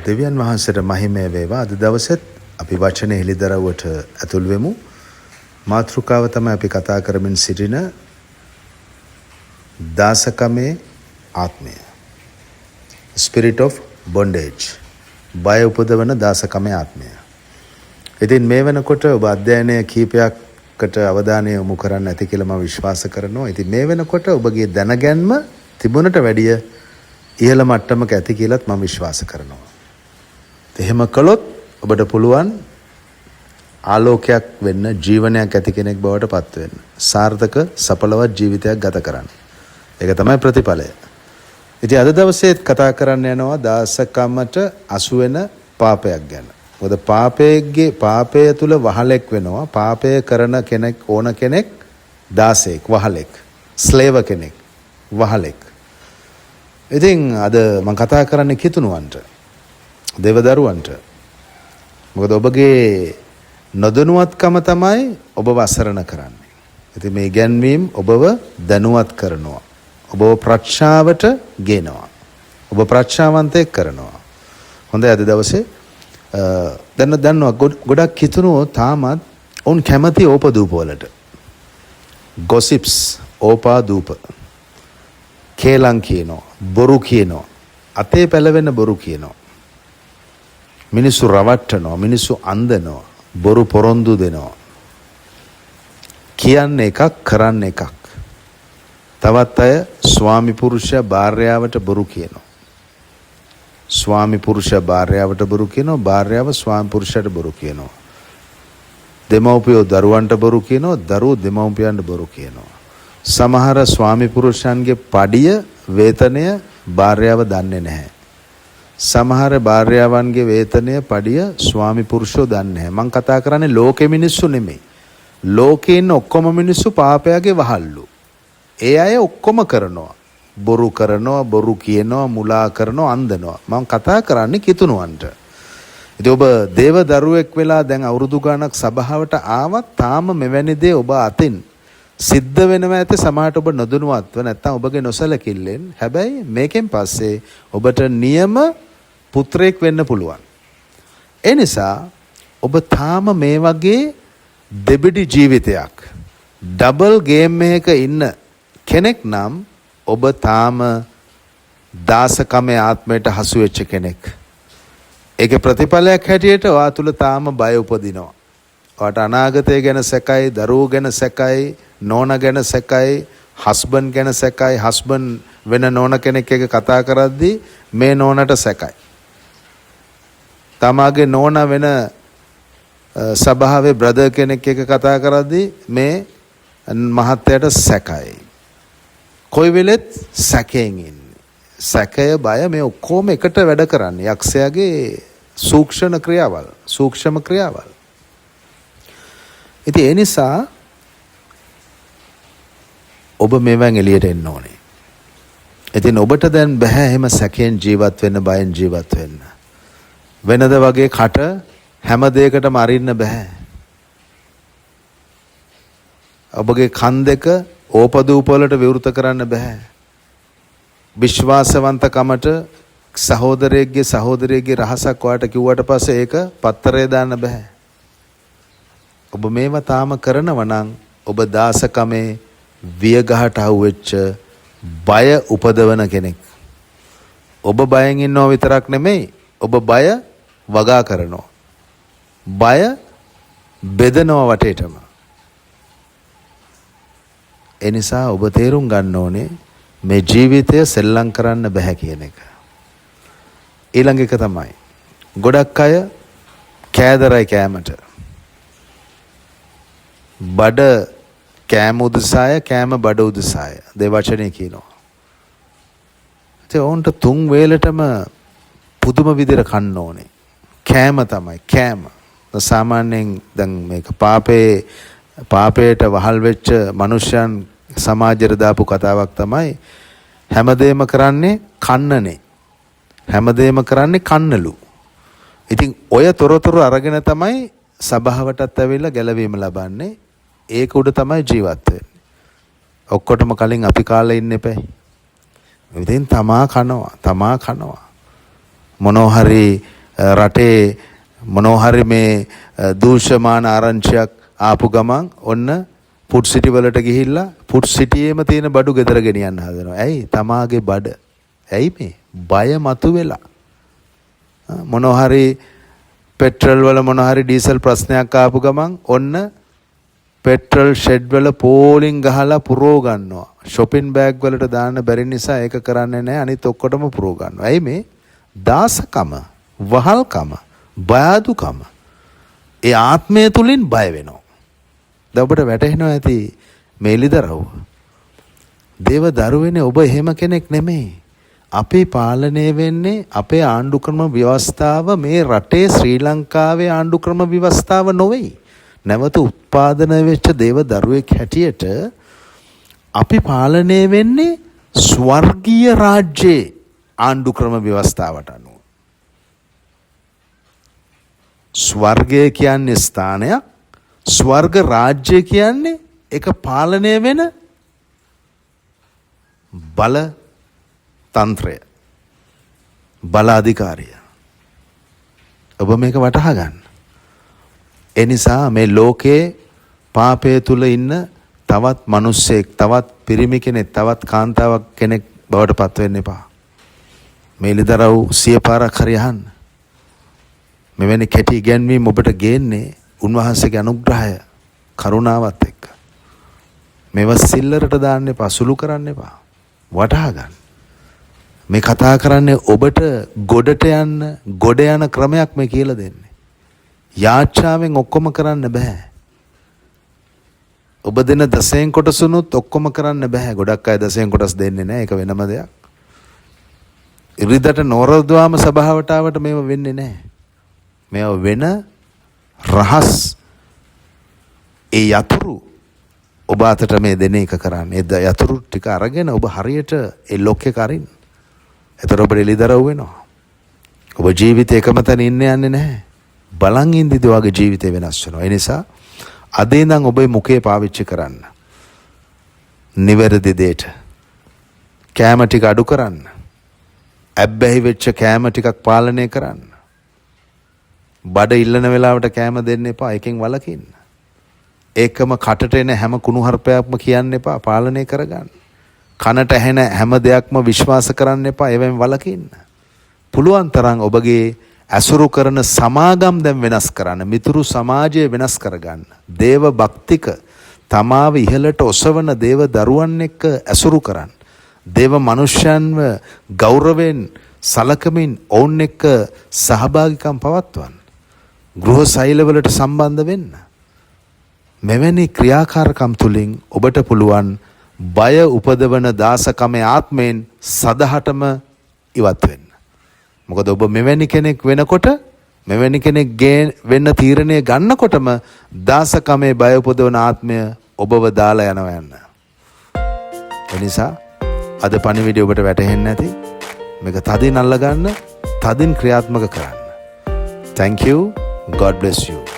දෙවියන් වහන්සේට මහිමය වේවා. අද දවසෙත් අපි වචනේ හෙළිදරව්වට ඇතුල් වෙමු. මාතෘකාව තමයි අපි කතා කරමින් සිටින දාසකමේ ආත්මය. Spirit of bondage. බය උපදවන දාසකමේ ආත්මය. ඉතින් මේ වෙනකොට ඔබ අධ්‍යයනය කීපයකට අවධානය යොමු කරන්න ඇති කියලා මම විශ්වාස කරනවා. ඉතින් මේ වෙනකොට ඔබගේ දැනගැන්ම තිබුණට වැඩිය ඉහළ මට්ටමක ඇති කියලාත් මම විශ්වාස කරනවා. එහෙම කළොත් ඔබට පුළුවන් ආලෝකයක් වෙන්න, ජීවනයක් ඇති කෙනෙක් බවට පත් වෙන්න. සාර්ථක සඵලවත් ජීවිතයක් ගත කරන්න. ඒක තමයි ප්‍රතිඵලය. ඉතින් අද දවසේත් කතා කරන්න යනවා දාසකමට අසු වෙන පාපයක් ගැන. මොකද පාපය තුල වහලෙක් වෙනවා. පාපය කරන කෙනෙක් ඕන කෙනෙක් දාසෙක්, වහලෙක්, ස්ලේව කෙනෙක්, වහලෙක්. ඉතින් අද මම කතා කරන්නේ කිතුණුවන්ට, දෙවදරුවන්ට. මොකද ඔබගේ නොදැනුවත්කම තමයි ඔබව අසරණ කරන්නේ. ඉතින් මේ ඉගැන්වීම් ඔබව දැනුවත් කරනවා. ඔබව ප්‍රඥාවට ගේනවා. ඔබ ප්‍රඥාවන්තයෙක් කරනවා. හොඳයි අද දවසේ දන්නවා ගොඩක් කිතුණුවෝ තාමත් ඔවුන් කැමති ඕපදූප වලට. ගොසිප්ස්, ඕපාදූප. කේලම් කියනවා, බොරු කියනවා, අතේ පැලවෙන බොරු කියනවා. මිනිස්සු රවට්ටනවා, මිනිස්සු අන්දනවා, බොරු පොරොන්දු දෙනවා. කියන්නේ එකක්, කරන්නේ එකක්. තවත් අය ස්වාමි පුරුෂයා භාර්යාවට බොරු කියනවා. ස්වාමි පුරුෂයා භාර්යාවට බොරු කියනවා, භාර්යාව ස්වාමි පුරුෂයාට බොරු කියනවා. දෙමව්පියෝ දරුවන්ට බොරු කියනවා, දරුවෝ දෙමව්පියන්ට බොරු කියනවා. සමහර ස්වාමි පුරුෂයන්ගේ පඩිය, වේතනය භාර්යාව දන්නේ නැහැ. සමහර භාර්යාවන්ගේ වේතනය, පඩිය ස්වාමි පුරුෂෝ දන්නේ නැහැ. මම කතා කරන්නේ ලෝකෙ මිනිස්සු නෙමෙයි. ලෝකේ ඉන්න ඔක්කොම මිනිස්සු පාපයගේ වහල්ලු. ඒ අය ඔක්කොම කරනවා. බොරු කරනවා, බොරු කියනවා, මුලා කරනවා, අන්දනවා. මම කතා කරන්නේ කිතුණුවන්ට. ඉතින් ඔබ දේව දරුවෙක් වෙලා දැන් අවුරුදු ගාණක් සභාවට ආවත් තාම මෙවැනි දේ ඔබ අතින් සිද්ධ වෙනවා ඇති. සමහරට ඔබ නොදැනුවත්ව නැත්නම් ඔබගේ නොසලකිල්ලෙන්. හැබැයි මේකෙන් පස්සේ ඔබට නියම පුත්‍රයෙක් වෙන්න පුළුවන්. ඒ නිසා ඔබ තාම මේ වගේ දෙබිඩි ජීවිතයක්, ඩබල් ගේම් එකක ඉන්න කෙනෙක් නම් ඔබ තාම දාසකමේ ආත්මයට හසු වෙච්ච කෙනෙක්. ඒකේ ප්‍රතිඵලයක් හැටියට ඔයා තුල තාම බය උපදිනවා. ඔයාට අනාගතය ගැන සැකයි, දරුවෝ ගැන සැකයි, නෝනා ගැන සැකයි, හස්බන්ඩ් ගැන සැකයි. හස්බන්ඩ් වෙන නෝනා කෙනෙක් එක්ක කතා කරද්දී මේ නෝනාට සැකයි. තමාගේ නෝනා වෙන සභාවේ බ්‍රදර් කෙනෙක් එක්ක කතා කරද්දී මේ මහත්තයාට සැකයි. කොයි වෙලෙත් සැකයෙන් ඉන්නේ. සැකය, බය මේ ඔක්කොම එකට වැඩ කරන්නේ යක්ෂයාගේ සූක්ෂම ක්‍රියාවල්. ඉතින් ඒ නිසා ඔබ මේවෙන් එළියට එන්න ඕනේ. ඉතින් ඔබට දැන් බෑ එහෙම සැකයෙන් ජීවත් වෙන්න, බයෙන් ජීවත් වෙන්න. වෙනද වගේ කට හැම දෙයකටම අරින්න බෑ. ඔබගේ කන් දෙක ඕපදූප වලට විවෘත කරන්න බෑ. විශ්වාසවන්තකමට සහෝදරයෙක්ගේ රහසක් ඔයාට කිව්වට පස්සේ ඒක පත්තරේ දාන්න බෑ. ඔබ මේවා තාම කරනවා නම් ඔබ දාසකමේ වියගහට අහුවෙච්ච බය උපදවන කෙනෙක්. ඔබ බයෙන් ඉන්නව විතරක් නෙමෙයි, ඔබ බය වගා කරනවා. බය බෙදනවා වටේටම. ඒ නිසා ඔබ තේරුම් ගන්න ඕනේ මේ ජීවිතය සෙල්ලම් කරන්න බෑ කියන එක. ඊළඟ එක තමයි ගොඩක් අය කෑදරයි කෑමට. බඩ කෑම උදෙසාය, කෑම බඩ උදෙසාය. දෙවචනේ කියනවා. ඒ ඔවුන්ට තුන් වේලටම පුදුම විදිහට කන්න ඕනේ. කෑම තමයි කෑම. සාමාන්‍යයෙන් දැන් මේක පාපයට වහල් වෙච්ච මිනිසයන් සමාජයට දාපු කතාවක් තමයි හැමදේම කරන්නේ කන්නනේ. හැමදේම කරන්නේ කන්නලු. ඉතින් ඔය තොරතුරු අරගෙන තමයි සභාවටත් ඇවිල්ලා ගැලවීම ලබන්නේ. ඒක උඩ තමයි ජීවත් වෙන්නේ. ඔක්කොටම කලින් අපි කාලේ ඉන්න එපා. ඉතින් තමා කනවා. මොනවා හරි රටේ මොනෝහරි මේ දූෂමාන ආරංචියක් ආපු ගමන් ඔන්න ෆුඩ් සිටි වලට ගිහිල්ලා ෆුඩ් සිටියේම තියෙන බඩු ගෙදර ගෙනියන්න හදනවා. ඇයි? තමාගේ බඩ. ඇයි මේ? බය මතුවෙලා. මොනෝහරි පෙට්‍රල් වල මොනෝහරි ඩීසල් ප්‍රශ්නයක් ආපු ගමන් ඔන්න පෙට්‍රල් ෂෙඩ් වල පෝලිං ගහලා පුරව ගන්නවා. shopping bag වලට දාන්න බැරි නිසා ඒක කරන්නේ නැහැ. අනිත් ඔක්කොටම පුරව ගන්නවා. ඇයි මේ? දාසකම, වහල්කම, බයදුකම. ඒ ආත්මය තුලින් බය වෙනවා. දැන් ඔබට වැටහෙනවා ඇති මේ ලිදරව්. දේව දරුවනේ ඔබ එහෙම කෙනෙක් නෙමෙයි. අපේ පාලනය වෙන්නේ අපේ ආණ්ඩුක්‍රම ව්‍යවස්ථාව මේ රටේ ශ්‍රී ලංකාවේ ආණ්ඩුක්‍රම ව්‍යවස්ථාව නොවේ. නැවත උත්පාදනය වෙච්ච දේව දරුවෙක් හැටියට අපි පාලනය වෙන්නේ ස්වර්ගීය රාජ්‍යයේ ආණ්ඩුක්‍රම ව්‍යවස්ථාවට අනුව. ස්වර්ගය කියන්නේ ස්ථානයක්, ස්වර්ග රාජ්‍ය කියන්නේ ඒක පාලනය වෙන බල තන්ත්‍රය, බල අධිකාරිය. ඔබ මේක වටහා ගන්න. ඒ නිසා මේ ලෝකේ පාපය තුල ඉන්න තවත් මිනිස්සෙක්, තවත් පිරිමි කෙනෙක්, තවත් කාන්තාවක් කෙනෙක් බවට පත් වෙන්න එපා. මේ ලිදරව් 100 පාරක් හරි අහන්න. මෙවැනි කෙටි ඉගැන්වීම් ඔබට ගේන්නේ උන්වහන්සේගේ අනුග්‍රහය, කරුණාවත් එක්ක. මේවා සිල්ලරට දාන්න එපා, සුළු කරන්න එපා. වටහා ගන්න. මේ කතා කරන්නේ ඔබට ගොඩට යන්න, ගොඩ යන ක්‍රමයක් මේ කියලා දෙන්නේ. යාච්ඡාවෙන් ඔක්කොම කරන්න බෑ. ඔබ දෙන දසයෙන් කොටසුනුත් ඔක්කොම කරන්න බෑ. ගොඩක් අය දසයෙන් කොටස් දෙන්නේ නැහැ. ඒක වෙනම දෙයක්. ඉරිදට නෝරද්වාම සභාවට ආවට මේව වෙන්නේ නැහැ. මේව වෙන රහස් ඒ යතුරු ඔබ අතට මේ දෙන එක කරන්නේ. ඒ යතුරු ටික අරගෙන ඔබ හරියට ඒ ලොක් එක අරින්න. එතකොට ඔබ එළිදරව් වෙනවා. ඔබ ජීවිතේ එකම තැන ඉන්න යන්නේ නැහැ. බලන් ඉඳිද වගේ ජීවිතේ වෙනස් වෙනවා. ඒ නිසා අද ඉඳන් ඔබේ මුඛය පාවිච්චි කරන්න. නිවැරදි දෙයට. කැම ටික අඩු කරන්න. ඇබ්බැහි වෙච්ච කැම ටිකක් පාලනය කරන්න. බඩ ඉල්ලන වෙලාවට කැම දෙන්න එපා. එකෙන් වළකින්න. ඒකම කටට එන හැම කුණුහරුපයක්ම කියන්න එපා. පාලනය කරගන්න. කනට ඇහෙන හැම දෙයක්ම විශ්වාස කරන්න එපා. ඒවෙන් වළකින්න. පුළුවන් තරම් ඔබගේ ඇසුරු කරන සමාගම් දැන් වෙනස් කරන්න. මිතුරු සමාජය වෙනස් කරගන්න. දේව භක්තික තමාව ඉහළට ඔසවන දේව දරුවන් එක්ක ඇසුරු කරන්න. දේව මනුෂ්‍යයන්ව ගෞරවයෙන් සලකමින් ඔවුන් එක්ක සහභාගිකම් පවත්වන්න. ගෘහ සෛලවලට සම්බන්ධ වෙන්න. මෙවැනි ක්‍රියාකාරකම් තුලින් ඔබට පුළුවන් බය උපදවන දාසකමේ ආත්මයෙන් සදහටම ඉවත් වෙන්න. මොකද ඔබ මෙවැනි කෙනෙක් වෙනකොට, මෙවැනි කෙනෙක් වෙන්න තීරණය ගන්නකොටම දාසකමේ බය උපදවන ආත්මය ඔබව දාලා යනවා යන්න. ඒ නිසා අද පණිවිඩය ඔබට වැටහෙන්නේ නැති මේක තදින් අල්ල ගන්න, තදින් ක්‍රියාත්මක කරන්න. Thank you. God bless you.